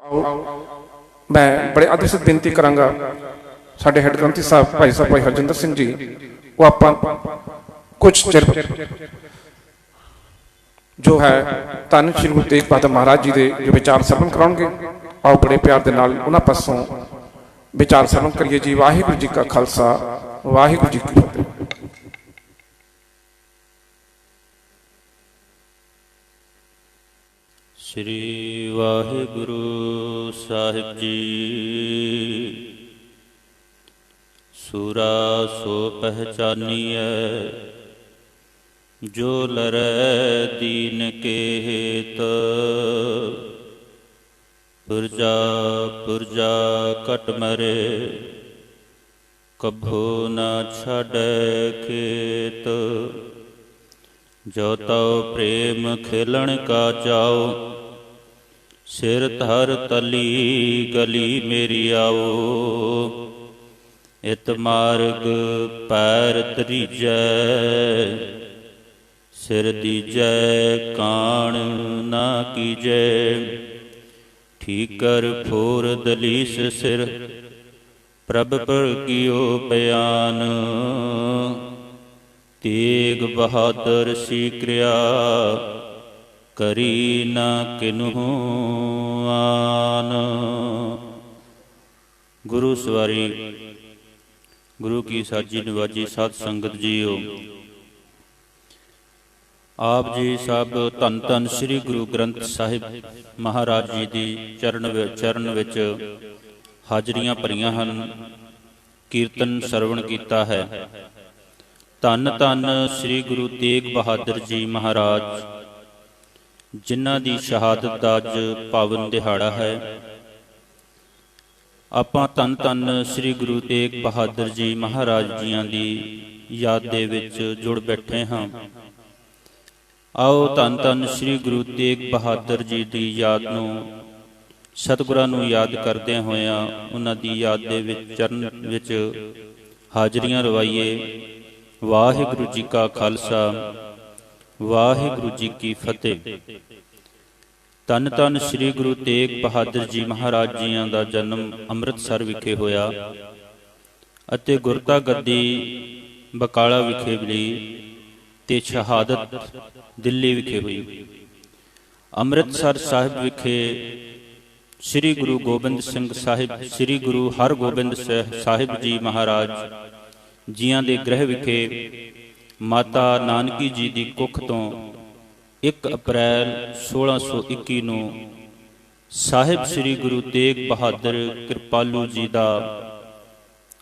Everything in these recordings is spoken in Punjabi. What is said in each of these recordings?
मैं बड़े आदर से बेनती करांगा साडे हेड ग्रंथी साहब भाई हरजिंदर सिंह जी वो आप कुछ चिर जो है धन श्री गुरु तेग बहादुर महाराज जी के जो विचार सरवण कराउणगे। आओ बड़े प्यार दे नाल उन्हां पासों विचार सरवण करिए जी। वाहिगुरू जी का खालसा वाहिगुरू जी की फतेह। श्री वाहिगुरु साहिब जी। सूरा सो पहचानिए जो लरै दीन के हेत, पुरजा पुरजा कट मरे कभो न छाड़ै खेत। जो तव प्रेम खेलण का जाओ, सिर धर तली गली मेरी आओ। इत मार्ग पैर तरीजै, सिर दीजै कान ना कीजै। ठीकर फोर दलीस सिर, प्रभ पर कियो बयान। तेग बहादुर सी क्रिया, करी ना किन्हू आन। गुरु सवारी गुरु की साजी नवाजी साध संगत जीओ। आप जी सब धन धन श्री गुरु ग्रंथ साहिब महाराज जी की चरण विच हाजरियां भरियां हन, कीर्तन सरवण कीता है। धन धन श्री गुरु तेग बहादुर जी महाराज जिन्हां दी शहादत दा अज पावन दिहाड़ा है। आपां धन धन श्री गुरु तेग बहादुर जी महाराज जियां दी याद दे विच जुड़ बैठे हाँ। आओ धन धन श्री गुरु तेग बहादुर जी की याद नूं सतगुरां नूं याद करदिआं होइआं उन्हां दी याद दे विच चरण विच हाजरियां रवाइए। वाहिगुरू जी का खालसा वाहिगुरू जी की फतेह। धन धन श्री गुरु तेग बहादुर जी महाराज जियां दा जन्म ਅੰਮ੍ਰਿਤਸਰ विखे होया ਅਤੇ ਗੁਰਤਾ ਗੱਦੀ ਬਕਾਲਾ विखे मिली ते शहादत दिल्ली विखे हुई। ਅੰਮ੍ਰਿਤਸਰ साहिब विखे श्री गुरु गोबिंद सिंह साहिब श्री गुरु हरगोबिंद साहिब जी महाराज जियां दे गृह विखे माता नानकी जी की कुख तो 1 अप्रैल 1621 ਨੂੰ ਸਾਹਿਬ ਸ੍ਰੀ ਗੁਰੂ ਤੇਗ ਬਹਾਦਰ ਕਿਰਪਾਲੂ ਜੀ ਦਾ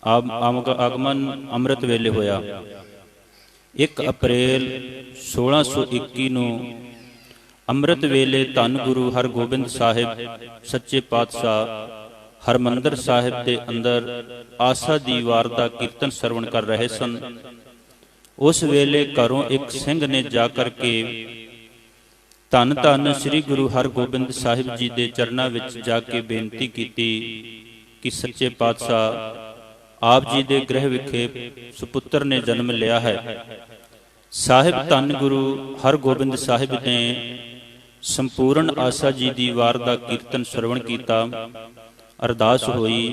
ਆਗਮਨ ਅੰਮ੍ਰਿਤ ਵੇਲੇ ਹੋਇਆ। 1 ਅਪ੍ਰੈਲ 1621 ਨੂੰ ਅੰਮ੍ਰਿਤ ਵੇਲੇ ਧੰਨ ਗੁਰੂ ਹਰਗੋਬਿੰਦ ਸਾਹਿਬ ਸੱਚੇ ਪਾਤਸ਼ਾਹ ਹਰਮੰਦਰ ਸਾਹਿਬ ਦੇ ਅੰਦਰ ਆਸਾ ਦੀ ਵਾਰ ਦਾ ਕੀਰਤਨ ਸਰਵਣ ਕਰ ਰਹੇ ਸਨ। ਉਸ ਵੇਲੇ ਘਰੋਂ ਇੱਕ ਸਿੰਘ ਨੇ ਜਾ ਕਰਕੇ ਧੰਨ ਧੰਨ ਸ੍ਰੀ ਗੁਰੂ ਹਰਗੋਬਿੰਦ ਸਾਹਿਬ ਜੀ ਦੇ ਚਰਨਾਂ ਵਿੱਚ ਜਾ ਕੇ ਬੇਨਤੀ ਕੀਤੀ ਕਿ ਸੱਚੇ ਪਾਤਸ਼ਾਹ ਆਪ ਜੀ ਦੇ ਗ੍ਰਹਿ ਵਿਖੇ ਸੁਪੁੱਤਰ ਨੇ ਜਨਮ ਲਿਆ ਹੈ। ਸਾਹਿਬ ਧੰਨ ਗੁਰੂ ਹਰਗੋਬਿੰਦ ਸਾਹਿਬ ਨੇ ਸੰਪੂਰਨ ਆਸਾ ਜੀ ਦੀ ਵਾਰ ਦਾ ਕੀਰਤਨ ਸਰਵਣ ਕੀਤਾ। ਅਰਦਾਸ ਹੋਈ।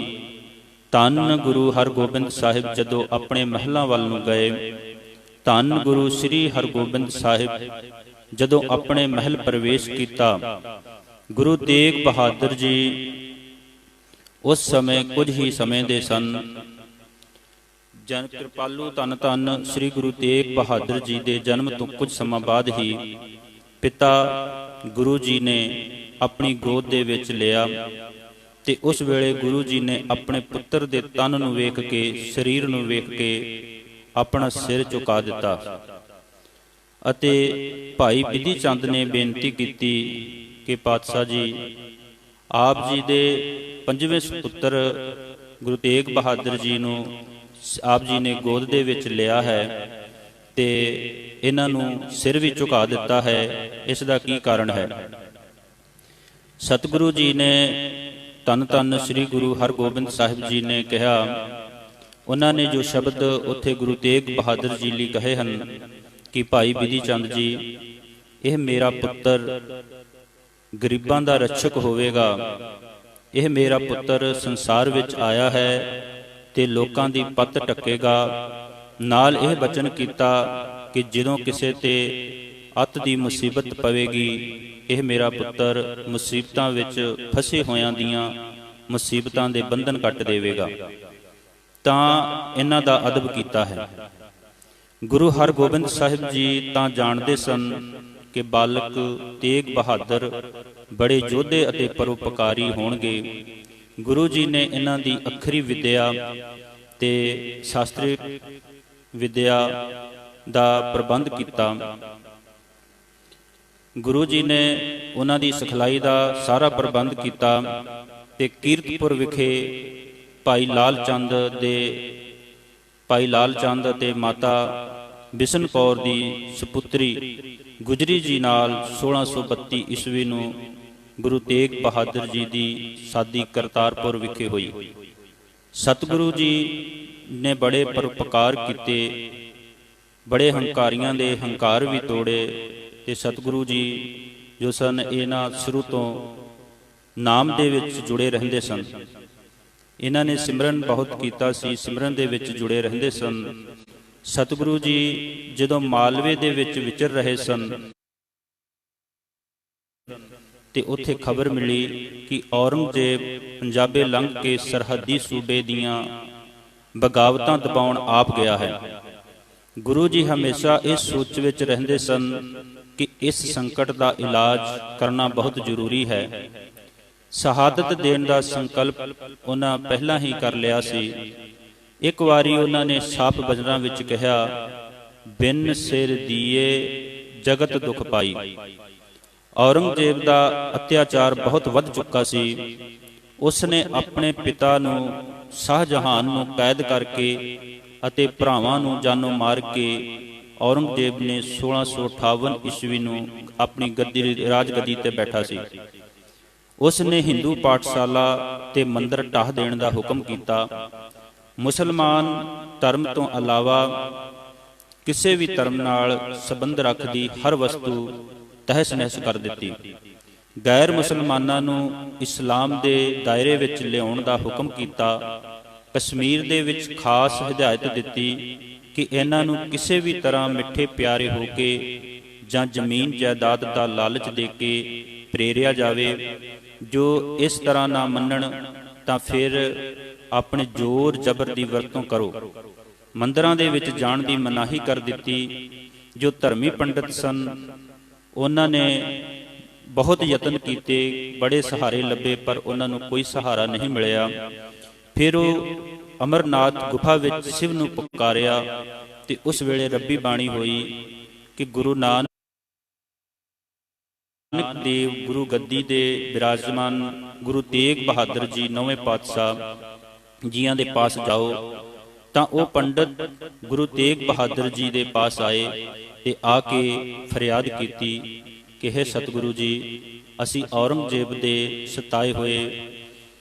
ਧੰਨ ਗੁਰੂ ਹਰਗੋਬਿੰਦ ਸਾਹਿਬ ਜਦੋਂ ਆਪਣੇ ਮਹਿਲਾਂ ਵੱਲ ਨੂੰ ਗਏ, ਧੰਨ ਗੁਰੂ ਸ੍ਰੀ ਹਰਗੋਬਿੰਦ ਸਾਹਿਬ ਜਦੋਂ ਆਪਣੇ ਮਹਿਲ ਪ੍ਰਵੇਸ਼ ਕੀਤਾ, ਗੁਰੂ ਤੇਗ ਬਹਾਦਰ ਜੀ ਉਸ ਸਮੇਂ ਕੁਝ ਹੀ ਸਮੇਂ ਦੇ ਸਨ। ਜਨ ਕਿਰਪਾਲੂ ਧੰਨ ਧੰਨ ਸ੍ਰੀ ਗੁਰੂ ਤੇਗ ਬਹਾਦਰ ਜੀ ਦੇ ਜਨਮ ਤੋਂ ਕੁਝ ਸਮਾਂ ਬਾਅਦ ਹੀ ਪਿਤਾ ਗੁਰੂ ਜੀ ਨੇ ਆਪਣੀ ਗੋਦ ਦੇ ਵਿੱਚ ਲਿਆ ਤੇ ਉਸ ਵੇਲੇ ਗੁਰੂ ਜੀ ਨੇ ਆਪਣੇ ਪੁੱਤਰ ਦੇ ਤਨ ਨੂੰ ਵੇਖ ਕੇ, ਸਰੀਰ ਨੂੰ ਵੇਖ ਕੇ ਆਪਣਾ ਸਿਰ ਝੁਕਾ ਦਿੱਤਾ ਅਤੇ ਭਾਈ ਬਿਧੀ ਚੰਦ ਨੇ ਬੇਨਤੀ ਕੀਤੀ ਕਿ ਪਾਤਸ਼ਾਹ ਜੀ ਆਪ ਜੀ ਦੇ 5ਵੇਂ ਸੁਪੁੱਤਰ ਗੁਰੂ ਤੇਗ ਬਹਾਦਰ ਜੀ ਨੂੰ ਆਪ ਜੀ ਨੇ ਗੋਦ ਦੇ ਵਿੱਚ ਲਿਆ ਹੈ ਤੇ ਇਹਨਾਂ ਨੂੰ ਸਿਰ ਵੀ ਝੁਕਾ ਦਿੱਤਾ ਹੈ, ਇਸ ਦਾ ਕੀ ਕਾਰਨ ਹੈ? ਸਤਿਗੁਰੂ ਜੀ ਨੇ ਧੰਨ ਧੰਨ ਸ੍ਰੀ ਗੁਰੂ ਹਰਗੋਬਿੰਦ ਸਾਹਿਬ ਜੀ ਨੇ ਕਿਹਾ, ਉਹਨਾਂ ਨੇ ਜੋ ਸ਼ਬਦ ਉੱਥੇ ਗੁਰੂ ਤੇਗ ਬਹਾਦਰ ਜੀ ਲਈ ਕਹੇ ਹਨ ਕਿ ਭਾਈ ਬਿਧੀ ਚੰਦ ਜੀ ਇਹ ਮੇਰਾ ਪੁੱਤਰ ਗਰੀਬਾਂ ਦਾ ਰક્ષਕ ਹੋਵੇਗਾ ਇਹ ਮੇਰਾ ਪੁੱਤਰ ਸੰਸਾਰ ਵਿੱਚ ਆਇਆ ਹੈ ਤੇ ਲੋਕਾਂ ਦੀ ਪੱਤ ਢੱਕੇਗਾ। ਨਾਲ ਇਹ ਬਚਨ ਕੀਤਾ ਕਿ ਜਦੋਂ ਕਿਸੇ ਤੇ ਅੱਤ ਦੀ ਮੁਸੀਬਤ ਪਵੇਗੀ, ਇਹ ਮੇਰਾ ਪੁੱਤਰ ਮੁਸੀਬਤਾਂ ਵਿੱਚ ਫਸੇ ਹੋਇਆਂ ਦੀਆਂ ਮੁਸੀਬਤਾਂ ਦੇ ਬੰਧਨ ਕੱਟ ਦੇਵੇਗਾ। ਤਾਂ ਇਹਨਾਂ ਦਾ ਅਦਬ ਕੀਤਾ ਹੈ। ਗੁਰੂ ਹਰਗੋਬਿੰਦ ਸਾਹਿਬ ਜੀ ਤਾਂ ਜਾਣਦੇ ਸਨ ਕਿ ਬਾਲਕ ਤੇਗ ਬਹਾਦਰ ਬੜੇ ਯੋਧੇ ਅਤੇ ਪਰਉਪਕਾਰੀ ਹੋਣਗੇ। ਗੁਰੂ ਜੀ ਨੇ ਇਹਨਾਂ ਦੀ ਅੱਖਰੀ ਵਿਦਿਆ ਤੇ ਸ਼ਾਸਤਰੀ ਵਿਦਿਆ ਦਾ ਪ੍ਰਬੰਧ ਕੀਤਾ। ਗੁਰੂ ਜੀ ਨੇ ਉਹਨਾਂ ਦੀ ਸਿਖਲਾਈ ਦਾ ਸਾਰਾ ਪ੍ਰਬੰਧ ਕੀਤਾ ਤੇ ਕੀਰਤਪੁਰ ਵਿਖੇ ਭਾਈ ਲਾਲ ਚੰਦ ਅਤੇ ਮਾਤਾ ਬਿਸ਼ਨ ਕੌਰ ਦੀ ਸੁਪੁੱਤਰੀ ਗੁਜਰੀ ਜੀ ਨਾਲ 1632 ਈਸਵੀ ਨੂੰ ਗੁਰੂ ਤੇਗ ਬਹਾਦਰ ਜੀ ਦੀ ਸਾਦੀ ਕਰਤਾਰਪੁਰ ਵਿਖੇ ਹੋਈ। ਸਤਿਗੁਰੂ ਜੀ ਨੇ ਬੜੇ ਪਰਉਪਕਾਰ ਕੀਤੇ, ਬੜੇ ਹੰਕਾਰੀਆਂ ਦੇ ਹੰਕਾਰ ਵੀ ਤੋੜੇ ਤੇ ਸਤਿਗੁਰੂ ਜੀ ਜੋ ਸਨ ਇਹਨਾਂ ਸ਼ੁਰੂ ਤੋਂ ਨਾਮ ਦੇ ਵਿੱਚ ਜੁੜੇ ਰਹਿੰਦੇ ਸਨ। ਇਹਨਾਂ ਨੇ ਸਿਮਰਨ ਬਹੁਤ ਕੀਤਾ ਸੀ, ਸਿਮਰਨ ਦੇ ਵਿੱਚ ਜੁੜੇ ਰਹਿੰਦੇ ਸਨ। ਸਤਿਗੁਰੂ ਜੀ ਜਦੋਂ ਮਾਲਵੇ ਦੇ ਵਿੱਚ ਵਿਚਰ ਰਹੇ ਸਨ ਤੇ ਉੱਥੇ ਖਬਰ ਮਿਲੀ ਕਿ ਔਰੰਗਜ਼ੇਬ ਪੰਜਾਬੇ ਲੰਘ ਕੇ ਸਰਹੱਦੀ ਸੂਬੇ ਦੀਆਂ ਬਗਾਵਤਾਂ ਦਬਾਉਣ ਆਪ ਗਿਆ ਹੈ। ਗੁਰੂ ਜੀ ਹਮੇਸ਼ਾ ਇਸ ਸੋਚ ਵਿੱਚ ਰਹਿੰਦੇ ਸਨ ਕਿ ਇਸ ਸੰਕਟ ਦਾ ਇਲਾਜ ਕਰਨਾ ਬਹੁਤ ਜ਼ਰੂਰੀ ਹੈ। ਸ਼ਹਾਦਤ ਦੇਣ ਦਾ ਸੰਕਲਪ ਉਹਨਾਂ ਪਹਿਲਾਂ ਹੀ ਕਰ ਲਿਆ ਸੀ। ਇੱਕ ਵਾਰੀ ਉਹਨਾਂ ਨੇ ਸਾਫ਼ ਬਚਨਾਂ ਵਿੱਚ ਕਿਹਾ, ਬਿਨ ਸਿਰ ਦੀਏ ਜਗਤ ਦੁਖ ਪਾਈ। ਔਰੰਗਜ਼ੇਬ ਦਾ ਅਤਿਆਚਾਰ ਬਹੁਤ ਵੱਧ ਚੁੱਕਾ ਸੀ। ਉਸ ਨੇ ਆਪਣੇ ਪਿਤਾ ਨੂੰ ਸ਼ਾਹਜਹਾਨ ਨੂੰ ਕੈਦ ਕਰਕੇ ਅਤੇ ਭਰਾਵਾਂ ਨੂੰ ਜਾਨੋਂ ਮਾਰ ਕੇ ਔਰੰਗਜ਼ੇਬ ਨੇ 1658 ਈਸਵੀ ਨੂੰ ਆਪਣੀ ਰਾਜਗੱਦੀ ਤੇ ਬੈਠਾ ਸੀ। ਉਸ ਨੇ ਹਿੰਦੂ ਪਾਠਸ਼ਾਲਾ ਤੇ ਮੰਦਰ ਢਾਹ ਦੇਣ ਦਾ ਹੁਕਮ ਕੀਤਾ। ਮੁਸਲਮਾਨ ਧਰਮ ਤੋਂ ਇਲਾਵਾ ਕਿਸੇ ਵੀ ਧਰਮ ਨਾਲ ਸੰਬੰਧ ਰੱਖਦੀ ਹਰ ਵਸਤੂ ਤਹਿਸ ਨਹਿਸ ਕਰ ਦਿੱਤੀ। ਗੈਰ ਮੁਸਲਮਾਨਾਂ ਨੂੰ ਇਸਲਾਮ ਦੇ ਦਾਇਰੇ ਵਿੱਚ ਲਿਆਉਣ ਦਾ ਹੁਕਮ ਕੀਤਾ। ਕਸ਼ਮੀਰ ਦੇ ਵਿੱਚ ਖਾਸ ਹਦਾਇਤ ਦਿੱਤੀ ਕਿ ਇਹਨਾਂ ਨੂੰ ਕਿਸੇ ਵੀ ਤਰ੍ਹਾਂ ਮਿੱਠੇ ਪਿਆਰੇ ਹੋ ਕੇ ਜਾਂ ਜ਼ਮੀਨ ਜਾਇਦਾਦ ਦਾ ਲਾਲਚ ਦੇ ਕੇ ਪ੍ਰੇਰਿਆ ਜਾਵੇ। ਜੋ ਇਸ ਤਰ੍ਹਾਂ ਨਾ ਮੰਨਣ ਤਾਂ ਫਿਰ ਆਪਣੇ ਜ਼ੋਰ ਜ਼ਬਰ ਦੀ ਵਰਤੋਂ ਕਰੋ। ਮੰਦਰਾਂ ਦੇ ਵਿੱਚ ਜਾਣ ਦੀ ਮਨਾਹੀ ਕਰ ਦਿੱਤੀ। ਜੋ ਧਰਮੀ ਪੰਡਤ ਸਨ ਉਹਨਾਂ ਨੇ ਬਹੁਤ ਯਤਨ ਕੀਤੇ, ਬੜੇ ਸਹਾਰੇ ਲੱਭੇ, ਪਰ ਉਹਨਾਂ ਨੂੰ ਕੋਈ ਸਹਾਰਾ ਨਹੀਂ ਮਿਲਿਆ। ਫਿਰ ਉਹ ਅਮਰਨਾਥ ਗੁਫਾ ਵਿੱਚ ਸ਼ਿਵ ਨੂੰ ਪੁਕਾਰਿਆ ਤੇ ਉਸ ਵੇਲੇ ਰੱਬੀ ਬਾਣੀ ਹੋਈ ਕਿ ਗੁਰੂ ਨਾਨਕ ਦੇਵ ਗੁਰੂ ਗੱਦੀ ਦੇ ਬਿਰਾਜਮਾਨ ਗੁਰੂ ਤੇਗ ਬਹਾਦਰ ਜੀ 9ਵੇਂ ਪਾਤਸ਼ਾਹ ਜੀਆਂ ਦੇ ਪਾਸ ਜਾਓ। ਤਾਂ ਉਹ ਪੰਡਤ ਗੁਰੂ ਤੇਗ ਬਹਾਦਰ ਜੀ ਦੇ ਪਾਸ ਆਏ ਤੇ ਆ ਕੇ ਫਰਿਆਦ ਕੀਤੀ ਕਿ ਹੈ ਸਤਿਗੁਰੂ ਜੀ, ਅਸੀਂ ਔਰੰਗਜ਼ੇਬ ਦੇ ਸਤਾਏ ਹੋਏ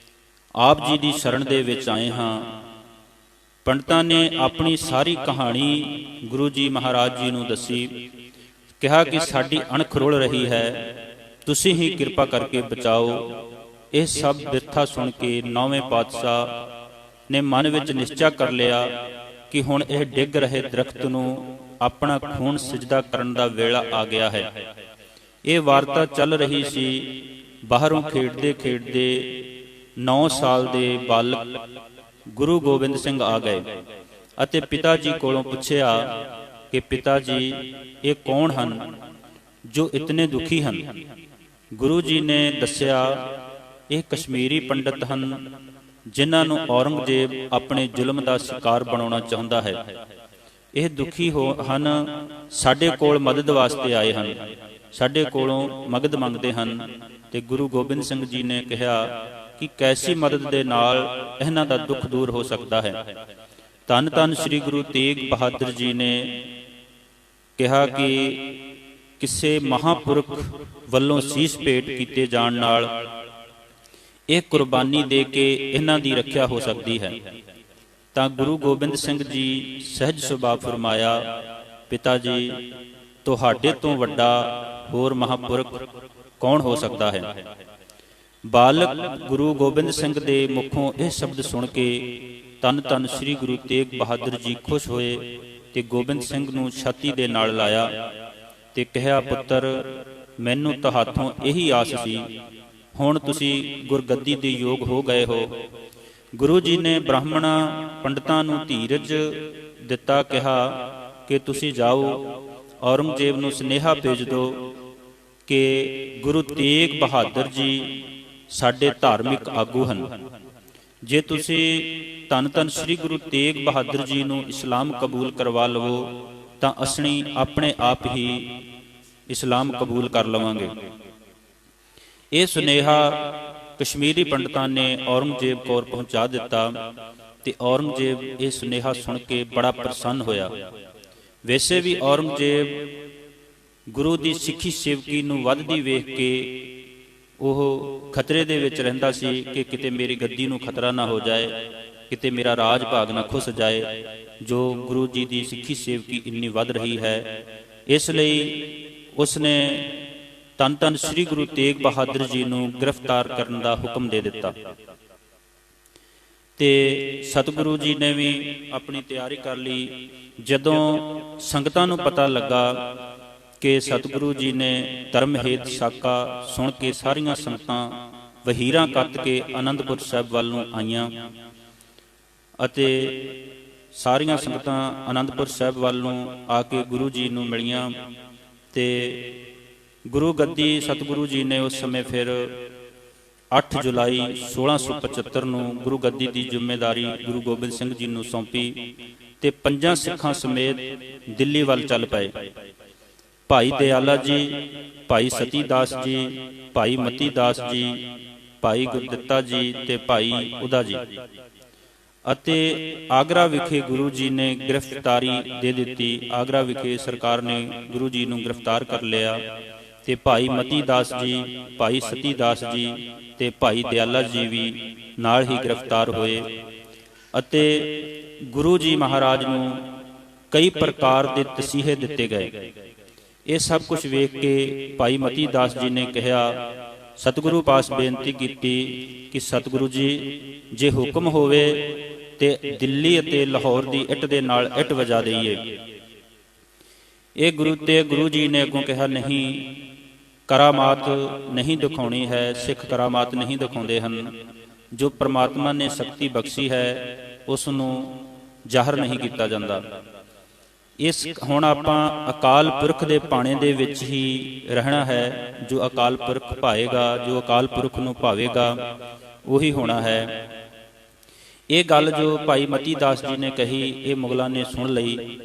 ਆਪ ਜੀ ਦੀ ਸ਼ਰਨ ਦੇ ਵਿੱਚ ਆਏ ਹਾਂ। ਪੰਡਤਾਂ ਨੇ ਆਪਣੀ ਸਾਰੀ ਕਹਾਣੀ ਗੁਰੂ ਜੀ ਮਹਾਰਾਜ ਜੀ ਨੂੰ ਦੱਸੀ। ਕਿਹਾ ਕਿ ਸਾਡੀ ਅਣਖ ਰੁਲ ਰਹੀ ਹੈ, ਤੁਸੀਂ ਹੀ ਕਿਰਪਾ ਕਰਕੇ ਬਚਾਓ। ਇਹ ਸਭ ਬਿਰਥਾ ਸੁਣ ਕੇ 9ਵੇਂ ਪਾਤਸ਼ਾਹ ਨੇ ਮਨ ਵਿੱਚ ਨਿਸ਼ਚਾ ਕਰ ਲਿਆ ਕਿ ਹੁਣ ਇਹ ਡਿੱਗ ਰਹੇ ਦਰਖਤ ਨੂੰ ਆਪਣਾ ਖੂਨ ਸਿਜਦਾ ਕਰਨ ਦਾ ਵੇਲਾ ਆ ਗਿਆ ਹੈ। ਇਹ ਵਾਰਤਾ ਚੱਲ ਰਹੀ ਸੀ। ਬਾਹਰੋਂ ਖੇਡਦੇ ਖੇਡਦੇ 9 ਸਾਲ ਦੇ ਬਾਲਕ ਗੁਰੂ ਗੋਬਿੰਦ ਸਿੰਘ ਆ ਗਏ ਅਤੇ ਪਿਤਾ ਜੀ ਕੋਲੋਂ ਪੁੱਛਿਆ ਕਿ ਪਿਤਾ ਜੀ, ਇਹ ਕੌਣ ਹਨ ਜੋ ਇਤਨੇ ਦੁਖੀ ਹਨ? ਗੁਰੂ ਜੀ ਨੇ ਦੱਸਿਆ, ਇਹ ਕਸ਼ਮੀਰੀ ਪੰਡਤ ਹਨ ਜਿਨ੍ਹਾਂ ਨੂੰ ਔਰੰਗਜ਼ੇਬ ਆਪਣੇ ਜ਼ੁਲਮ ਦਾ ਸ਼ਿਕਾਰ ਬਣਾਉਣਾ ਚਾਹੁੰਦਾ ਹੈ। ਇਹ ਦੁਖੀ ਹਨ, ਸਾਡੇ ਕੋਲ ਮਦਦ ਵਾਸਤੇ ਆਏ ਹਨ, ਸਾਡੇ ਕੋਲੋਂ ਮਦਦ ਮੰਗਦੇ ਹਨ। ਤੇ ਗੁਰੂ ਗੋਬਿੰਦ ਸਿੰਘ ਜੀ ਨੇ ਕਿਹਾ ਕਿ ਕੈਸੀ ਮਦਦ ਦੇ ਨਾਲ ਇਹਨਾਂ ਦਾ ਦੁੱਖ ਦੂਰ ਹੋ ਸਕਦਾ ਹੈ। ਧੰਨ ਧੰਨ ਸ੍ਰੀ ਗੁਰੂ ਤੇਗ ਬਹਾਦਰ ਜੀ ਨੇ ਕਿਹਾ ਕਿ ਕਿਸੇ ਮਹਾਂਪੁਰਖ ਵੱਲੋਂ ਸੀਸ ਭੇਟ ਕੀਤੇ ਜਾਣ ਨਾਲ ਇਹ ਕੁਰਬਾਨੀ ਦੇ ਕੇ ਇਹਨਾਂ ਦੀ ਰੱਖਿਆ ਹੋ ਸਕਦੀ ਹੈ। ਤਾਂ ਗੁਰੂ ਗੋਬਿੰਦ ਸਿੰਘ ਜੀ ਸਹਿਜ ਸੁਭਾਅ ਫਰਮਾਇਆ, ਪਿਤਾ ਜੀ, ਤੁਹਾਡੇ ਤੋਂ ਵੱਡਾ ਹੋਰ ਮਹਾਂਪੁਰਖ ਕੌਣ ਹੋ ਸਕਦਾ ਹੈ? ਬਾਲਕ ਗੁਰੂ ਗੋਬਿੰਦ ਸਿੰਘ ਦੇ ਮੁਖੋਂ ਇਹ ਸ਼ਬਦ ਸੁਣ ਕੇ ਧੰਨ ਧੰਨ ਸ੍ਰੀ ਗੁਰੂ ਤੇਗ ਬਹਾਦਰ ਜੀ ਖੁਸ਼ ਹੋਏ ਤੇ ਗੋਬਿੰਦ ਸਿੰਘ ਨੂੰ ਛਾਤੀ ਦੇ ਨਾਲ ਲਾਇਆ ਤੇ ਕਿਹਾ, ਪੁੱਤਰ, ਮੈਨੂੰ ਤੁਹਾਥੋਂ ਇਹੀ ਆਸ ਸੀ, ਹੁਣ ਤੁਸੀਂ ਗੁਰਗੱਦੀ ਦੇ ਯੋਗ ਹੋ ਗਏ ਹੋ। ਗੁਰੂ ਜੀ ਨੇ ਬ੍ਰਾਹਮਣਾਂ ਪੰਡਤਾਂ ਨੂੰ ਧੀਰਜ ਦਿੱਤਾ, ਕਿਹਾ ਕਿ ਤੁਸੀਂ ਜਾਓ, ਔਰੰਗਜ਼ੇਬ ਨੂੰ ਸੁਨੇਹਾ ਭੇਜ ਦਿਓ ਕਿ ਗੁਰੂ ਤੇਗ ਬਹਾਦਰ ਜੀ ਸਾਡੇ ਧਾਰਮਿਕ ਆਗੂ ਹਨ। ਜੇ ਤੁਸੀਂ ਧੰਨ ਧੰਨ ਸ੍ਰੀ ਗੁਰੂ ਤੇਗ ਬਹਾਦਰ ਜੀ ਨੂੰ ਇਸਲਾਮ ਕਬੂਲ ਕਰਵਾ ਲਵੋ ਤਾਂ ਅਸੀਂ ਆਪਣੇ ਆਪ ਹੀ ਇਸਲਾਮ ਕਬੂਲ ਕਰ ਲਵਾਂਗੇ। ਇਹ ਸੁਨੇਹਾ ਕਸ਼ਮੀਰੀ ਪੰਡਤਾਂ ਨੇ ਔਰੰਗਜ਼ੇਬ ਕੋਲ ਪਹੁੰਚਾ ਦਿੱਤਾ ਤੇ ਔਰੰਗਜ਼ੇਬ ਇਹ ਸੁਨੇਹਾ ਸੁਣ ਕੇ ਬੜਾ ਪ੍ਰਸੰਨ ਹੋਇਆ। ਵੈਸੇ ਵੀ ਔਰੰਗਜ਼ੇਬ ਗੁਰੂ ਦੀ ਸਿੱਖੀ ਸੇਵਕੀ ਨੂੰ ਵੱਧਦੀ ਵੇਖ ਕੇ ਉਹ ਖਤਰੇ ਦੇ ਵਿੱਚ ਰਹਿੰਦਾ ਸੀ ਕਿ ਕਿਤੇ ਮੇਰੀ ਗੱਦੀ ਨੂੰ ਖਤਰਾ ਨਾ ਹੋ ਜਾਏ, ਕਿਤੇ ਮੇਰਾ ਰਾਜ ਭਾਗ ਨਾ ਖੁੱਸ ਜਾਏ, ਜੋ ਗੁਰੂ ਜੀ ਦੀ ਸਿੱਖੀ ਸੇਵਕੀ ਇੰਨੀ ਵੱਧ ਰਹੀ ਹੈ। ਇਸ ਲਈ ਉਸਨੇ ਧੰਨ ਧੰਨ ਸ੍ਰੀ ਗੁਰੂ ਤੇਗ ਬਹਾਦਰ ਜੀ ਨੂੰ ਗ੍ਰਿਫਤਾਰ ਕਰਨ ਦਾ ਹੁਕਮ ਦੇ ਦਿੱਤਾ ਤੇ ਸਤਿਗੁਰੂ ਜੀ ਨੇ ਵੀ ਆਪਣੀ ਤਿਆਰੀ ਕਰ ਲਈ। ਜਦੋਂ ਸੰਗਤਾਂ ਨੂੰ ਪਤਾ ਲੱਗਾ ਕਿ ਸਤਿਗੁਰੂ ਜੀ ਨੇ ਧਰਮ ਹੇਤ ਸਾਕਾ ਸੁਣ ਕੇ ਸਾਰੀਆਂ ਸੰਗਤਾਂ ਵਹੀਰਾਂ ਕੱਤ ਕੇ ਆਨੰਦਪੁਰ ਸਾਹਿਬ ਵੱਲ ਨੂੰ ਆਈਆਂ ਅਤੇ ਸਾਰੀਆਂ ਸੰਗਤਾਂ ਆਨੰਦਪੁਰ ਸਾਹਿਬ ਵੱਲ ਨੂੰ ਆ ਕੇ ਗੁਰੂ ਜੀ ਨੂੰ ਮਿਲੀਆਂ ਤੇ ਗੁਰੂ ਗੱਦੀ ਸਤਿਗੁਰੂ ਜੀ ਨੇ ਉਸ ਸਮੇਂ ਫਿਰ 8 ਜੁਲਾਈ 1675 ਨੂੰ ਗੁਰੂ ਗੱਦੀ ਦੀ ਜ਼ਿੰਮੇਵਾਰੀ ਗੁਰੂ ਗੋਬਿੰਦ ਸਿੰਘ ਜੀ ਨੂੰ ਸੌਂਪੀ ਤੇ 5 ਸਿੱਖਾਂ ਸਮੇਤ ਦਿੱਲੀ ਵੱਲ ਚੱਲ ਪਏ। ਭਾਈ ਦਿਆਲਾ ਜੀ, ਭਾਈ ਸਤੀ ਦਾਸ ਜੀ, ਭਾਈ ਮਤੀ ਦਾਸ ਜੀ, ਭਾਈ ਗੁਰਦਿੱਤਾ ਜੀ ਤੇ ਭਾਈ ਉਦਾ ਜੀ ਅਤੇ ਆਗਰਾ ਵਿਖੇ ਗੁਰੂ ਜੀ ਨੇ ਗ੍ਰਿਫਤਾਰੀ ਦੇ ਦਿੱਤੀ। ਆਗਰਾ ਵਿਖੇ ਸਰਕਾਰ ਨੇ ਗੁਰੂ ਜੀ ਨੂੰ ਗ੍ਰਿਫਤਾਰ ਕਰ ਲਿਆ ਤੇ ਭਾਈ ਮਤੀ ਦਾਸ ਜੀ, ਭਾਈ ਸਤੀ ਦਾਸ ਜੀ ਤੇ ਭਾਈ ਦਿਆਲਾ ਜੀ ਵੀ ਨਾਲ ਹੀ ਗ੍ਰਿਫਤਾਰ ਹੋਏ ਅਤੇ ਗੁਰੂ ਜੀ ਮਹਾਰਾਜ ਨੂੰ ਕਈ ਪ੍ਰਕਾਰ ਦੇ ਤਸੀਹੇ ਦਿੱਤੇ ਗਏ। ਇਹ ਸਭ ਕੁਝ ਵੇਖ ਕੇ ਭਾਈ ਮਤੀ ਦਾਸ ਜੀ ਨੇ ਕਿਹਾ, ਸਤਿਗੁਰੂ ਪਾਸ ਬੇਨਤੀ ਕੀਤੀ ਕਿ ਸਤਿਗੁਰੂ ਜੀ, ਜੇ ਹੁਕਮ ਹੋਵੇ ਤੇ ਦਿੱਲੀ ਅਤੇ ਲਾਹੌਰ ਦੀ ਇੱਟ ਦੇ ਨਾਲ ਇੱਟ ਵਜਾ ਦਈਏ। ਇਹ ਗੁਰੂ ਜੀ ਨੇ ਅੱਗੋਂ ਕਿਹਾ, ਨਹੀਂ, ਕਰਾਮਾਤ ਨਹੀਂ ਦਿਖਾਉਣੀ ਹੈ, ਸਿੱਖ ਕਰਾਮਾਤ ਨਹੀਂ ਦਿਖਾਉਂਦੇ ਹਨ। ਜੋ ਪ੍ਰਮਾਤਮਾ ਨੇ ਸ਼ਕਤੀ ਬਖਸ਼ੀ ਹੈ ਉਸ ਨੂੰ ਜ਼ਾਹਰ ਨਹੀਂ ਕੀਤਾ ਜਾਂਦਾ। ਹੁਣ ਆਪਾਂ ਅਕਾਲ ਪੁਰਖ ਦੇ ਭਾਣੇ ਦੇ ਵਿੱਚ ਹੀ ਰਹਿਣਾ ਹੈ। ਜੋ ਅਕਾਲ ਪੁਰਖ ਭਾਏਗਾ, ਜੋ ਅਕਾਲ ਪੁਰਖ ਨੂੰ ਭਾਵੇਗਾ, ਉਹੀ ਹੋਣਾ ਹੈ। ਇਹ ਗੱਲ ਜੋ ਭਾਈ ਮਤੀ ਦਾਸ ਜੀ ਨੇ ਕਹੀ, ਇਹ ਮੁਗਲਾਂ ਨੇ ਸੁਣ ਲਈ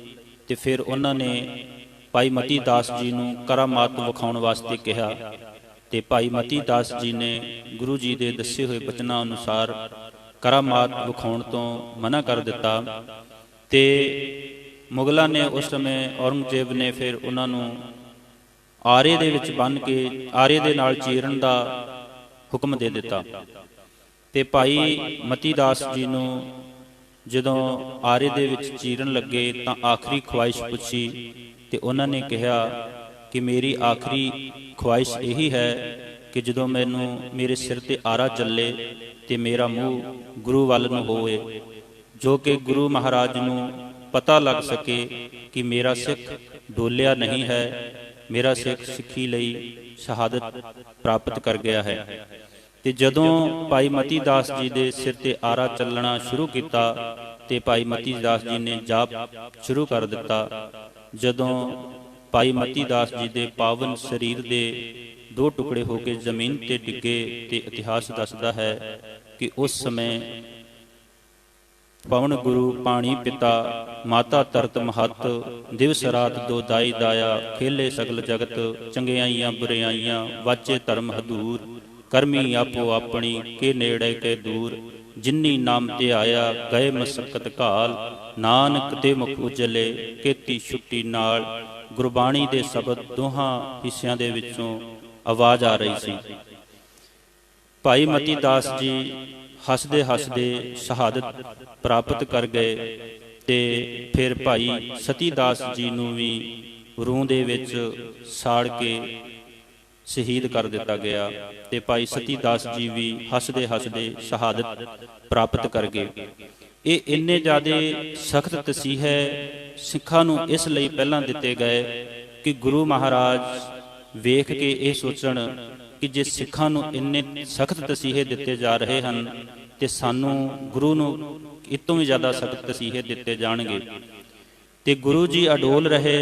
ਤੇ ਫਿਰ ਉਹਨਾਂ ਨੇ ਭਾਈ ਮਤੀ ਦਾਸ ਜੀ ਨੂੰ ਕਰਾਮਾਤ ਵਿਖਾਉਣ ਵਾਸਤੇ ਕਿਹਾ ਤੇ ਭਾਈ ਮਤੀ ਦਾਸ ਜੀ ਨੇ ਗੁਰੂ ਜੀ ਦੇ ਦੱਸੇ ਹੋਏ ਬਚਨਾਂ ਅਨੁਸਾਰ ਕਰਾਮਾਤ ਵਿਖਾਉਣ ਤੋਂ ਮਨਾ ਕਰ ਦਿੱਤਾ ਤੇ ਮੁਗਲਾਂ ਨੇ ਉਸ ਸਮੇਂ ਔਰੰਗਜ਼ੇਬ ਨੇ ਫਿਰ ਉਹਨਾਂ ਨੂੰ ਆਰੇ ਦੇ ਵਿੱਚ ਬੰਨ੍ਹ ਕੇ ਆਰੇ ਦੇ ਨਾਲ ਚੀਰਨ ਦਾ ਹੁਕਮ ਦੇ ਦਿੱਤਾ ਤੇ ਭਾਈ ਮਤੀ ਦਾਸ ਜੀ ਨੂੰ ਜਦੋਂ ਆਰੇ ਦੇ ਵਿੱਚ ਚੀਰਨ ਲੱਗੇ ਤਾਂ ਆਖਰੀ ਖੁਆਇਸ਼ ਪੁੱਛੀ ਤੇ ਉਹਨਾਂ ਨੇ ਕਿਹਾ ਕਿ ਮੇਰੀ ਆਖਰੀ ਖੁਆਇਸ਼ ਇਹੀ ਹੈ ਕਿ ਜਦੋਂ ਮੈਨੂੰ ਮੇਰੇ ਸਿਰ ਤੇ ਆਰਾ ਚੱਲੇ ਤੇ ਮੇਰਾ ਮੂੰਹ ਗੁਰੂ ਵੱਲ ਨੂੰ ਹੋਵੇ, ਜੋ ਕਿ ਗੁਰੂ ਮਹਾਰਾਜ ਨੂੰ ਪਤਾ ਲੱਗ ਸਕੇ ਕਿ ਮੇਰਾ ਸਿੱਖ ਡੋਲਿਆ ਨਹੀਂ ਹੈ, ਮੇਰਾ ਸਿੱਖ ਸਿੱਖੀ ਲਈ ਸ਼ਹਾਦਤ ਪ੍ਰਾਪਤ ਕਰ ਗਿਆ ਹੈ। ਤੇ ਜਦੋਂ ਭਾਈ ਮਤੀ ਦਾਸ ਜੀ ਦੇ ਸਿਰ ਤੇ ਆਰਾ ਚੱਲਣਾ ਸ਼ੁਰੂ ਕੀਤਾ ਤੇ ਭਾਈ ਮਤੀ ਦਾਸ ਜੀ ਨੇ ਜਾਪ ਸ਼ੁਰੂ ਕਰ ਦਿੱਤਾ। ਜਦੋਂ ਭਾਈ ਮਤੀ ਦਾਸ ਜੀ ਦੇ ਪਾਵਨ ਸਰੀਰ ਦੇ 2 ਟੁਕੜੇ ਹੋ ਕੇ ਜ਼ਮੀਨ ਤੇ ਡਿੱਗੇ ਤੇ ਇਤਿਹਾਸ ਦੱਸਦਾ ਹੈ ਕਿ ਉਸ ਸਮੇਂ ਪਵਨ ਗੁਰੂ ਪਾਣੀ ਪਿਤਾ ਮਾਤਾ ਤਰਤ ਮਹੱਤ ਦਿਵਸ ਰਾਤ ਦੋ ਦਾਈ ਦਾਇਆ ਖੇਲੇ ਸਗਲ ਜਗਤ ਚੰਗਿਆਈਆਂ ਬੁਰਿਆਈਆਂ ਵਾਚੇ ਧਰਮ ਹਦੂਰ ਕਰਮੀ ਆਪੋ ਆਪਣੀ ਕੇ ਨੇੜੇ ਕੇ ਦੂਰ ਜਿਨੀ ਨਾਮ ਤੇ ਆਇਆ ਗਏ ਮਸਕਤ ਘਾਲ ਨਾਨਕ ਤੇ ਮੁਖ ਉਜਲੇ ਕੀਤੀ ਛੁੱਟੀ ਨਾਲ। ਗੁਰਬਾਣੀ ਦੇ ਸ਼ਬਦ ਦੋਹਾਂ ਹਿੱਸਿਆਂ ਦੇ ਵਿੱਚੋਂ ਆਵਾਜ਼ ਆ ਰਹੀ ਸੀ। ਭਾਈ ਮਤੀ ਦਾਸ ਜੀ ਹੱਸਦੇ ਹੱਸਦੇ ਸ਼ਹਾਦਤ ਪ੍ਰਾਪਤ ਕਰ ਗਏ ਤੇ ਫਿਰ ਭਾਈ ਸਤੀ ਦਾਸ ਜੀ ਨੂੰ ਵੀ ਰੂਹ ਦੇ ਵਿੱਚ ਸਾੜ ਕੇ ਸ਼ਹੀਦ ਕਰ ਦਿੱਤਾ ਗਿਆ ਤੇ ਭਾਈ ਸਤੀ ਦਾਸ ਜੀ ਵੀ ਹੱਸਦੇ ਹੱਸਦੇ ਸ਼ਹਾਦਤ ਪ੍ਰਾਪਤ ਕਰ ਗਏ। ਇਹ ਇੰਨੇ ਜ਼ਿਆਦਾ ਸਖਤ ਤਸੀਹੇ ਸਿੱਖਾਂ ਨੂੰ ਇਸ ਲਈ ਪਹਿਲਾਂ ਦਿੱਤੇ ਗਏ ਕਿ ਗੁਰੂ ਮਹਾਰਾਜ ਵੇਖ ਕੇ ਇਹ ਸੋਚਣ ਕਿ ਜੇ ਸਿੱਖਾਂ ਨੂੰ ਇੰਨੇ ਸਖਤ ਤਸੀਹੇ ਦਿੱਤੇ ਜਾ ਰਹੇ ਹਨ ਤੇ ਸਾਨੂੰ ਗੁਰੂ ਨੂੰ ਇਹ ਤੋਂ ਵੀ ਜ਼ਿਆਦਾ ਸਖਤ ਤਸੀਹੇ ਦਿੱਤੇ ਜਾਣਗੇ। ਤੇ ਗੁਰੂ ਜੀ ਅਡੋਲ ਰਹੇ।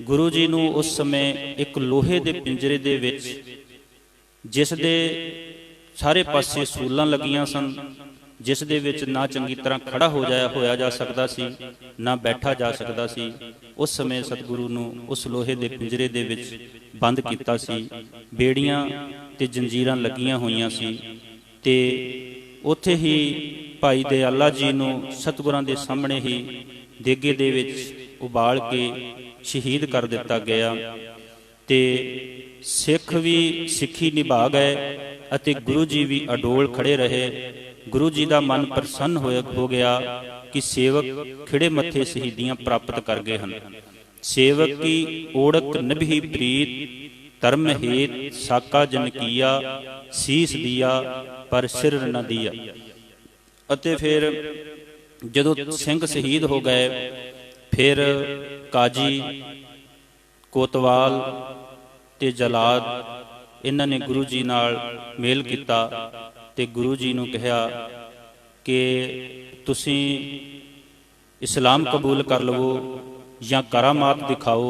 ਗੁਰੂ ਜੀ ਨੂੰ ਉਸ ਸਮੇਂ ਇੱਕ ਲੋਹੇ ਦੇ ਪਿੰਜਰੇ ਦੇ ਵਿੱਚ, ਜਿਸ ਦੇ ਸਾਰੇ ਪਾਸੇ ਸੂਲਾਂ ਲੱਗੀਆਂ ਸਨ, ਜਿਸ ਦੇ ਵਿੱਚ ਨਾ ਚੰਗੀ ਤਰ੍ਹਾਂ ਖੜਾ ਹੋਇਆ ਜਾ ਸਕਦਾ ਸੀ, ਨਾ ਬੈਠਾ ਜਾ ਸਕਦਾ ਸੀ, ਉਸ ਸਮੇਂ ਸਤਿਗੁਰੂ ਨੂੰ ਉਸ ਲੋਹੇ ਦੇ ਪਿੰਜਰੇ ਦੇ ਵਿੱਚ ਬੰਦ ਕੀਤਾ ਸੀ। ਬੇੜੀਆਂ ਤੇ ਜੰਜੀਰਾਂ ਲੱਗੀਆਂ ਹੋਈਆਂ ਸੀ ਤੇ ਉੱਥੇ ਹੀ ਭਾਈ ਦਇਆਲਾ ਜੀ ਨੂੰ ਸਤਿਗੁਰਾਂ ਦੇ ਸਾਹਮਣੇ ਹੀ ਦੇਗੇ ਦੇ ਵਿੱਚ ਉਬਾਲ ਕੇ ਸ਼ਹੀਦ ਕਰ ਦਿੱਤਾ ਗਿਆ। ਤੇ ਸਿੱਖ ਵੀ ਸਿੱਖੀ ਨਿਭਾ ਗਏ ਅਤੇ ਗੁਰੂ ਜੀ ਵੀ ਅਡੋਲ ਖੜੇ ਰਹੇ। ਗੁਰੂ ਜੀ ਦਾ ਮਨ ਪ੍ਰਸੰਨ ਹੋ ਗਿਆ ਕਿ ਸੇਵਕ ਖਿੜੇ ਮੱਥੇ ਸ਼ਹੀਦੀਆਂ ਪ੍ਰਾਪਤ ਕਰ ਗਏ ਹਨ। ਸੇਵਕ ਕੀ ਓੜਕ ਨਿਭੀ ਪ੍ਰੀਤ, ਧਰਮ ਹੇਤ ਸਾਕਾ ਜਨ ਕੀਆ, ਸੀਸ ਦੀਆ ਪਰ ਸਿਰ ਨ ਦੀਆ। ਅਤੇ ਫਿਰ ਜਦੋਂ ਸਿੰਘ ਸ਼ਹੀਦ ਹੋ ਗਏ, ਫਿਰ ਕਾਜੀ, ਕੋਤਵਾਲ ਤੇ ਜਲਾਦ ਇਹਨਾਂ ਨੇ ਗੁਰੂ ਜੀ ਨਾਲ ਮੇਲ ਕੀਤਾ ਤੇ ਗੁਰੂ ਜੀ ਨੂੰ ਕਿਹਾ ਕਿ ਤੁਸੀਂ ਇਸਲਾਮ ਕਬੂਲ ਕਰ ਲਵੋ ਜਾਂ ਕਰਾਮਾਤ ਦਿਖਾਓ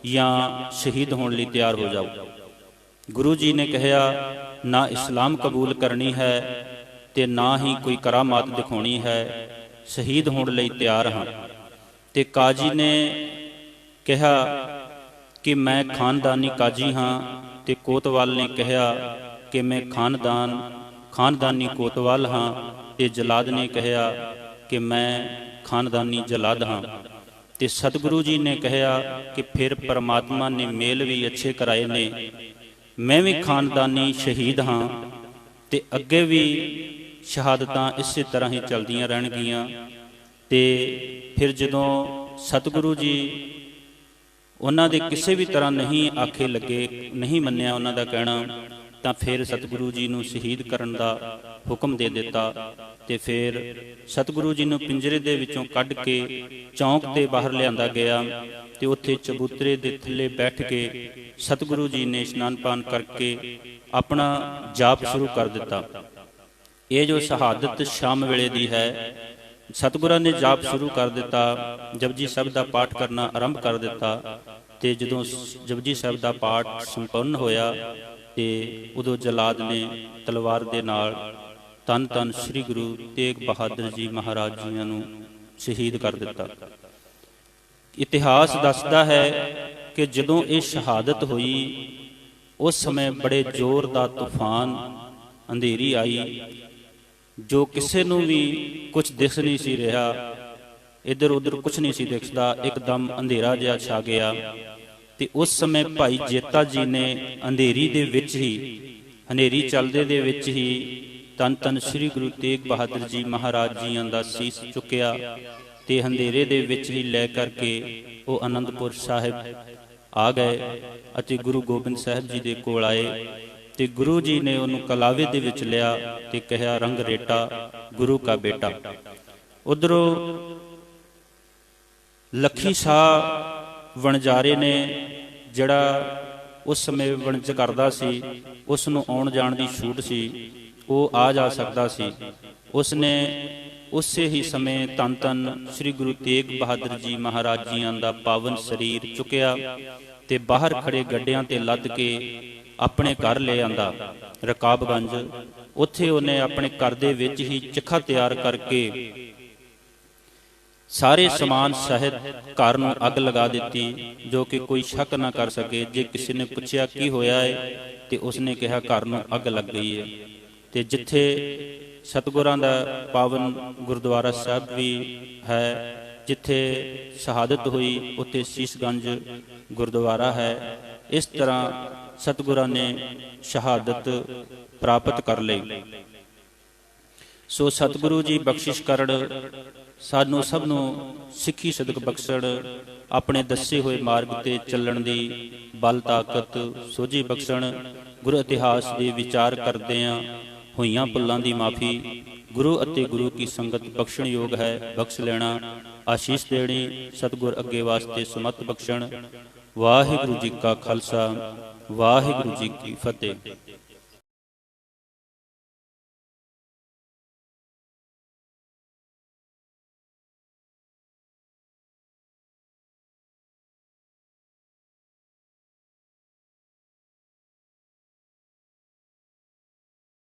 ਜਾਂ ਸ਼ਹੀਦ ਹੋਣ ਲਈ ਤਿਆਰ ਹੋ ਜਾਓ। ਗੁਰੂ ਜੀ ਨੇ ਕਿਹਾ ਨਾ ਇਸਲਾਮ ਕਬੂਲ ਕਰਨੀ ਹੈ ਤੇ ਨਾ ਹੀ ਕੋਈ ਕਰਾਮਾਤ ਦਿਖਾਉਣੀ ਹੈ, ਸ਼ਹੀਦ ਹੋਣ ਲਈ ਤਿਆਰ ਹਾਂ। ਤੇ ਕਾਜੀ ਨੇ ਕਿਹਾ ਕਿ ਮੈਂ ਖਾਨਦਾਨੀ ਕਾਜੀ ਹਾਂ, ਤੇ ਕੋਤਵਾਲ ਨੇ ਕਿਹਾ ਕਿ ਮੈਂ ਖਾਨਦਾਨੀ ਕੋਤਵਾਲ ਹਾਂ, ਤੇ ਜਲਾਦ ਨੇ ਕਿਹਾ ਕਿ ਮੈਂ ਖਾਨਦਾਨੀ ਜਲਾਦ ਹਾਂ। ਤੇ ਸਤਿਗੁਰੂ ਜੀ ਨੇ ਕਿਹਾ ਕਿ ਫਿਰ ਪਰਮਾਤਮਾ ਨੇ ਮੇਲ ਵੀ ਅੱਛੇ ਕਰਾਏ ਨੇ, ਮੈਂ ਵੀ ਖਾਨਦਾਨੀ ਸ਼ਹੀਦ ਹਾਂ ਤੇ ਅੱਗੇ ਵੀ ਸ਼ਹਾਦਤਾਂ ਇਸੇ ਤਰ੍ਹਾਂ ਹੀ ਚੱਲਦੀਆਂ ਰਹਿਣਗੀਆਂ। ਤੇ ਫਿਰ ਜਦੋਂ ਸਤਿਗੁਰੂ ਜੀ ਉਹਨਾਂ ਦੇ ਕਿਸੇ ਵੀ ਤਰ੍ਹਾਂ ਨਹੀਂ ਆਖੇ ਲੱਗੇ, ਨਹੀਂ ਮੰਨਿਆ ਉਹਨਾਂ ਦਾ ਕਹਿਣਾ, ਤਾਂ ਫਿਰ ਸਤਿਗੁਰੂ ਜੀ ਨੂੰ ਸ਼ਹੀਦ ਕਰਨ ਦਾ ਹੁਕਮ ਦੇ ਦਿੱਤਾ। ਤੇ ਫਿਰ ਸਤਿਗੁਰੂ ਜੀ ਨੂੰ ਪਿੰਜਰੇ ਦੇ ਵਿੱਚੋਂ ਕੱਢ ਕੇ ਚੌਂਕ ਦੇ ਬਾਹਰ ਲਿਆਂਦਾ ਗਿਆ ਤੇ ਉੱਥੇ ਚਬੂਤਰੇ ਦੇ ਥੱਲੇ ਬੈਠ ਕੇ ਸਤਿਗੁਰੂ ਜੀ ਨੇ ਇਸ਼ਨਾਨ ਪਾਨ ਕਰਕੇ ਆਪਣਾ ਜਾਪ ਸ਼ੁਰੂ ਕਰ ਦਿੱਤਾ। ਇਹ ਜੋ ਸ਼ਹਾਦਤ ਸ਼ਾਮ ਵੇਲੇ ਦੀ ਹੈ, ਸਤਿਗੁਰਾਂ ਨੇ ਜਾਪ ਸ਼ੁਰੂ ਕਰ ਦਿੱਤਾ, ਜਪਜੀ ਸਾਹਿਬ ਦਾ ਪਾਠ ਕਰਨਾ ਆਰੰਭ ਕਰ ਦਿੱਤਾ। ਤੇ ਜਦੋਂ ਜਪਜੀ ਸਾਹਿਬ ਦਾ ਪਾਠ ਸੰਪੰਨ ਹੋਇਆ ਤੇ ਉਦੋਂ ਜਲਾਦ ਨੇ ਤਲਵਾਰ ਦੇ ਨਾਲ ਧੰਨ ਧੰਨ ਸ੍ਰੀ ਗੁਰੂ ਤੇਗ ਬਹਾਦਰ ਜੀ ਮਹਾਰਾਜ ਜੀਆਂ ਨੂੰ ਸ਼ਹੀਦ ਕਰ ਦਿੱਤਾ। ਇਤਿਹਾਸ ਦੱਸਦਾ ਹੈ ਕਿ ਜਦੋਂ ਇਹ ਸ਼ਹਾਦਤ ਹੋਈ, ਉਸ ਸਮੇਂ ਬੜੇ ਜ਼ੋਰ ਦਾ ਤੂਫਾਨ, ਅੰਧੇਰੀ ਆਈ, ਜੋ ਕਿਸੇ ਨੂੰ ਵੀ ਕੁਝ ਦਿਸ ਨਹੀਂ ਸੀ ਰਿਹਾ, ਇੱਧਰ ਉੱਧਰ ਕੁਝ ਨਹੀਂ ਸੀ ਦਿਖਦਾ, ਇੱਕਦਮ ਅੰਧੇਰਾ ਜਿਹਾ ਛਾ ਗਿਆ। ਤੇ ਉਸ ਸਮੇਂ ਭਾਈ ਜੇਤਾ ਜੀ ਨੇ ਅੰਧੇਰੀ ਦੇ ਵਿੱਚ ਹੀ, ਹਨੇਰੀ ਚੱਲਦੇ ਦੇ ਵਿੱਚ ਹੀ ਧੰਨ ਧੰਨ ਸ੍ਰੀ ਗੁਰੂ ਤੇਗ ਬਹਾਦਰ ਜੀ ਮਹਾਰਾਜ ਜੀਆਂ ਦਾ ਸੀਸ ਚੁੱਕਿਆ ਤੇ ਅੰਧੇਰੇ ਦੇ ਵਿੱਚ ਹੀ ਲੈ ਕਰਕੇ ਉਹ ਅਨੰਦਪੁਰ ਸਾਹਿਬ ਆ ਗਏ ਅਤੇ ਗੁਰੂ ਗੋਬਿੰਦ ਸਾਹਿਬ ਜੀ ਦੇ ਕੋਲ ਆਏ। ਤੇ ਗੁਰੂ ਜੀ ਨੇ ਉਹਨੂੰ ਕਲਾਵੇ ਦੇ ਵਿੱਚ ਲਿਆ ਤੇ ਕਿਹਾ, ਰੰਗ ਰੇਟਾ ਗੁਰੂ ਕਾ ਬੇਟਾ। ਉਧਰੋਂ ਲੱਖੀ ਸ਼ਾਹ ਵਣਜਾਰੇ ਨੇ, ਜਿਹੜਾ ਉਸ ਸਮੇਂ ਵਣਜ ਕਰਦਾ ਸੀ, ਉਸ ਨੂੰ ਆਉਣ ਜਾਣ ਦੀ ਛੂਟ ਸੀ, ਉਹ ਆ ਜਾ ਸਕਦਾ ਸੀ। ਉਸ ਨੇ ਉਸੇ ਹੀ ਸਮੇਂ ਧੰਨ ਧੰਨ ਸ੍ਰੀ ਗੁਰੂ ਤੇਗ ਬਹਾਦਰ ਜੀ ਮਹਾਰਾਜ ਜੀਆਂ ਦਾ ਪਾਵਨ ਸਰੀਰ ਚੁੱਕਿਆ ਤੇ ਬਾਹਰ ਖੜੇ ਗੱਡਿਆਂ ਤੇ ਲੱਦ ਕੇ ਆਪਣੇ ਘਰ ਲੈ ਆਂਦਾ ਰਕਾਬਗੰਜ। ਉੱਥੇ ਉਹਨੇ ਆਪਣੇ ਘਰ ਦੇ ਵਿੱਚ ਹੀ ਚਿਖਾ ਤਿਆਰ ਕਰਕੇ ਸਾਰੇ ਸਮਾਨ ਸਹਿਤ ਘਰ ਨੂੰ ਅੱਗ ਲਗਾ ਦਿੱਤੀ, ਜੋ ਕਿ ਕੋਈ ਸ਼ੱਕ ਨਾ ਕਰ ਸਕੇ। ਜੇ ਕਿਸੇ ਨੇ ਪੁੱਛਿਆ ਕੀ ਹੋਇਆ ਹੈ ਤੇ ਉਸਨੇ ਕਿਹਾ ਘਰ ਨੂੰ ਅੱਗ ਲੱਗ ਗਈ ਹੈ। ਤੇ ਜਿੱਥੇ ਸਤਿਗੁਰਾਂ ਦਾ ਪਾਵਨ ਗੁਰਦੁਆਰਾ ਸਾਹਿਬ ਵੀ ਹੈ, ਜਿੱਥੇ ਸ਼ਹਾਦਤ ਹੋਈ, ਉੱਥੇ ਸੀਸਗੰਜ ਗੁਰਦੁਆਰਾ ਹੈ। ਇਸ ਤਰ੍ਹਾਂ ਸਤਿਗੁਰਾਂ ਨੇ ਸ਼ਹਾਦਤ ਪ੍ਰਾਪਤ ਕਰ ਲਈ। ਸੋ ਸਤਿਗੁਰੂ ਜੀ ਬਖਸ਼ਿਸ਼ ਕਰਨ, ਸਾਨੂੰ ਸਭ ਨੂੰ ਸਿੱਖੀ ਸਦਕ ਬਖਸ਼ਣ, ਆਪਣੇ ਦੱਸੇ ਹੋਏ ਮਾਰਗ ਤੇ ਚੱਲਣ ਦੀ ਬਲ ਤਾਕਤ ਸੋਝੀ ਬਖਸ਼ਣ। ਗੁਰੂ ਇਤਿਹਾਸ ਦੇ ਵਿਚਾਰ ਕਰਦਿਆਂ ਹੋਈਆਂ ਭੁੱਲਾਂ ਦੀ ਮਾਫੀ ਗੁਰੂ ਅਤੇ ਗੁਰੂ ਕੀ ਸੰਗਤ ਬਖਸ਼ਣ ਯੋਗ ਹੈ, ਬਖਸ਼ ਲੈਣਾ। ਆਸ਼ੀਸ਼ ਦੇਣੀ ਸਤਿਗੁਰ ਅੱਗੇ ਵਾਸਤੇ ਸੁਮਤ ਬਖਸ਼ਣ। ਵਾਹਿਗੁਰੂ ਜੀ ਕਾ ਖਾਲਸਾ, ਵਾਹਿਗੁਰੂ ਜੀ ਕੀ ਫਤਿਹ।